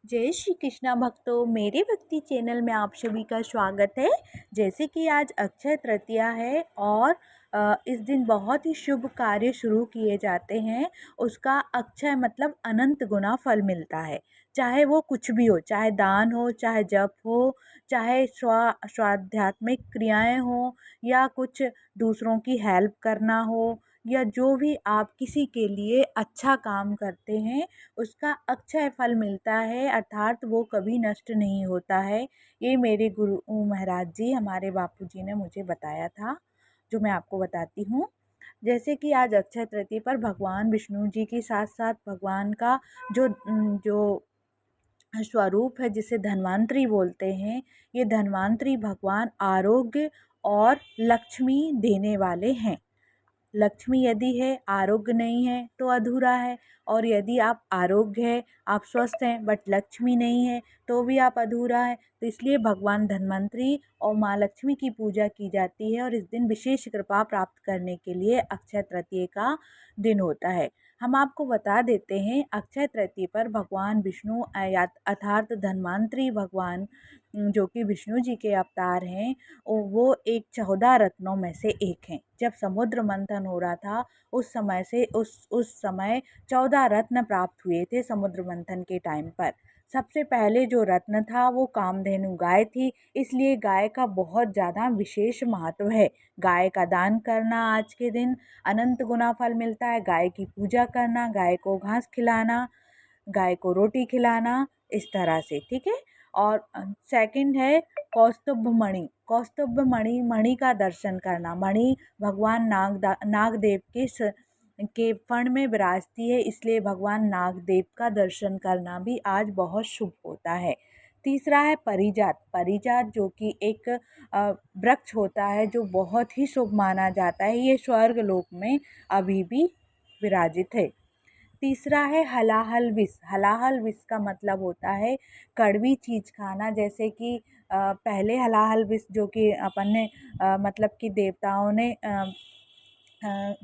जय श्री कृष्णा भक्तों, मेरे भक्ति चैनल में आप सभी का स्वागत है। जैसे कि आज अक्षय तृतीया है और इस दिन बहुत ही शुभ कार्य शुरू किए जाते हैं। उसका अक्षय मतलब अनंत गुना फल मिलता है। चाहे वो कुछ भी हो, चाहे दान हो, चाहे जप हो, चाहे स्वाध्यात्मिक क्रियाएं हो, या कुछ दूसरों की हेल्प करना हो, या जो भी आप किसी के लिए अच्छा काम करते हैं उसका अक्षय फल मिलता है, अर्थात वो कभी नष्ट नहीं होता है। ये मेरे गुरु महाराज जी, हमारे बापू जी ने मुझे बताया था, जो मैं आपको बताती हूँ। जैसे कि आज अक्षय तृतीया पर भगवान विष्णु जी के साथ साथ भगवान का जो जो स्वरूप है, जिसे धन्वंतरी बोलते हैं, ये धन्वंतरी भगवान आरोग्य और लक्ष्मी देने वाले हैं। लक्ष्मी यदि है, आरोग्य नहीं है तो अधूरा है। और यदि आप आरोग्य है, आप स्वस्थ हैं, बट लक्ष्मी नहीं है तो भी आप अधूरा है। तो इसलिए भगवान धन्वंतरी और माँ लक्ष्मी की पूजा की जाती है और इस दिन विशेष कृपा प्राप्त करने के लिए अक्षय तृतीया का दिन होता है। हम आपको बता देते हैं, अक्षय तृतीया पर भगवान विष्णु अर्थात धन्वंतरी भगवान, जो कि विष्णु जी के अवतार हैं, वो एक 14 रत्नों में से एक हैं। जब समुद्र मंथन हो रहा था, उस समय से उस समय 14 रत्न प्राप्त हुए थे समुद्र मंथन के टाइम पर। सबसे पहले जो रत्न था वो कामधेनु गाय थी, इसलिए गाय का बहुत ज़्यादा विशेष महत्व है। गाय का दान करना आज के दिन अनंत गुना फल मिलता है। गाय की पूजा करना, गाय को घास खिलाना, गाय को रोटी खिलाना, इस तरह से, ठीक है। और सेकंड है कौस्तुभ मणि। कौस्तुभ मणि, मणि का दर्शन करना। मणि भगवान नागदेव के फण में विराजती है, इसलिए भगवान नागदेव का दर्शन करना भी आज बहुत शुभ होता है। तीसरा है परिजात। परिजात जो कि एक वृक्ष होता है, जो बहुत ही शुभ माना जाता है। ये स्वर्ग लोक में अभी भी विराजित है। तीसरा है हलाहल विष। हलाहल विष का मतलब होता है कड़वी चीज खाना। जैसे कि पहले हलाहल विष जो कि अपन ने मतलब कि देवताओं ने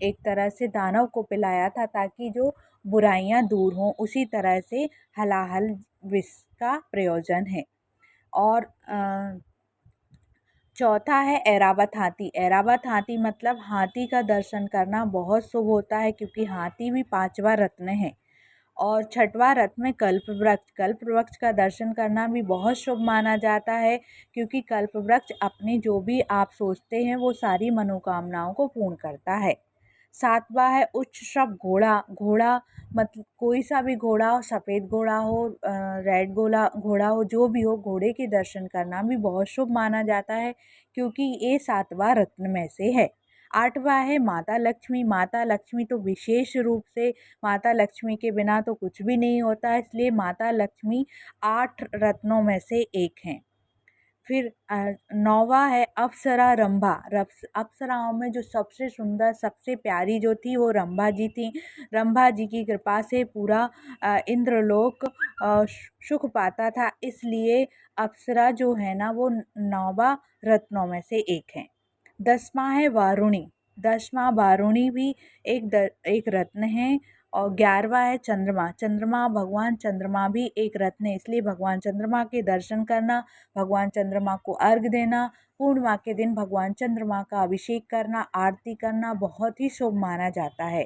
एक तरह से दानव को पिलाया था ताकि जो बुराइयां दूर हों, उसी तरह से हलाहल विष का प्रयोजन है। और चौथा है ऐरावत हाथी। ऐरावत हाथी मतलब हाथी का दर्शन करना बहुत शुभ होता है, क्योंकि हाथी भी पांचवा रत्न है। और छठवां रत्न में कल्प वृक्ष। कल्प वृक्ष का दर्शन करना भी बहुत शुभ माना जाता है, क्योंकि कल्प वृक्ष अपनी जो भी आप सोचते हैं वो सारी मनोकामनाओं को पूर्ण करता है। सातवां है उच्च श्रव घोड़ा। घोड़ा मतलब कोई सा भी घोड़ा हो, सफ़ेद घोड़ा हो, रेड घोड़ा घोड़ा हो, जो भी हो, घोड़े के दर्शन करना भी बहुत शुभ माना जाता है, क्योंकि ये सातवां रत्न में से है। आठवां है माता लक्ष्मी। माता लक्ष्मी तो विशेष रूप से, माता लक्ष्मी के बिना तो कुछ भी नहीं होता, इसलिए माता लक्ष्मी 8 रत्नों में से एक हैं। फिर नौवा है अप्सरा रंभा। अप्सराओं में जो सबसे सुंदर, सबसे प्यारी जो थी वो रंभा जी थी। रंभा जी की कृपा से पूरा इंद्रलोक सुख पाता था, इसलिए अप्सरा जो है ना वो नौवा रत्नों में से एक है। 10वां है वारुणी। 10वां वारुणी भी एक रत्न है। और 11वां है चंद्रमा। चंद्रमा, भगवान चंद्रमा भी एक रत्न है, इसलिए भगवान चंद्रमा के दर्शन करना, भगवान चंद्रमा को अर्घ देना, पूर्णिमा के दिन भगवान चंद्रमा का अभिषेक करना, आरती करना बहुत ही शुभ माना जाता है।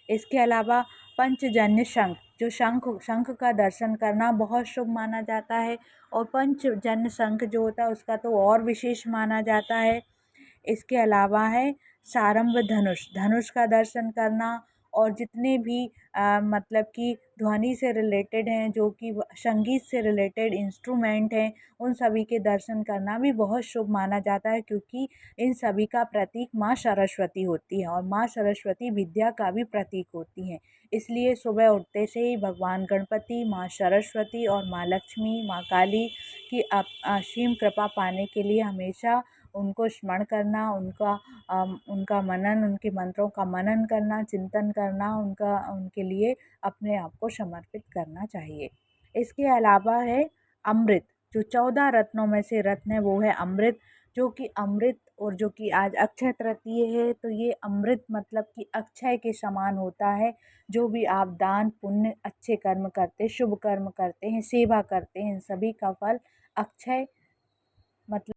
इसके अलावा पंचजन्य शंख, जो शंख शंख का दर्शन करना बहुत शुभ माना जाता है। और पंचजन्य शंख जो होता है उसका तो और विशेष माना जाता है। इसके अलावा है सारंभ धनुष। धनुष का दर्शन करना, और जितने भी मतलब कि ध्वनि से रिलेटेड हैं, जो कि संगीत से रिलेटेड इंस्ट्रूमेंट हैं, उन सभी के दर्शन करना भी बहुत शुभ माना जाता है, क्योंकि इन सभी का प्रतीक माँ सरस्वती होती है, और माँ सरस्वती विद्या का भी प्रतीक होती हैं। इसलिए सुबह उठते से ही भगवान गणपति, माँ सरस्वती और माँ लक्ष्मी, माँ काली की असीम कृपा पाने के लिए हमेशा उनको स्मरण करना, उनका मनन, उनके मंत्रों का मनन करना, चिंतन करना, उनके लिए अपने आप को समर्पित करना चाहिए। इसके अलावा है अमृत। जो 14 रत्नों में से रत्न है वो है अमृत, जो कि अमृत और जो कि आज अक्षय तृतीया है, तो ये अमृत मतलब कि अक्षय के समान होता है। जो भी आप दान पुण्य अच्छे कर्म करते, शुभ कर्म करते हैं, सेवा करते हैं, सभी का फल अक्षय मतलब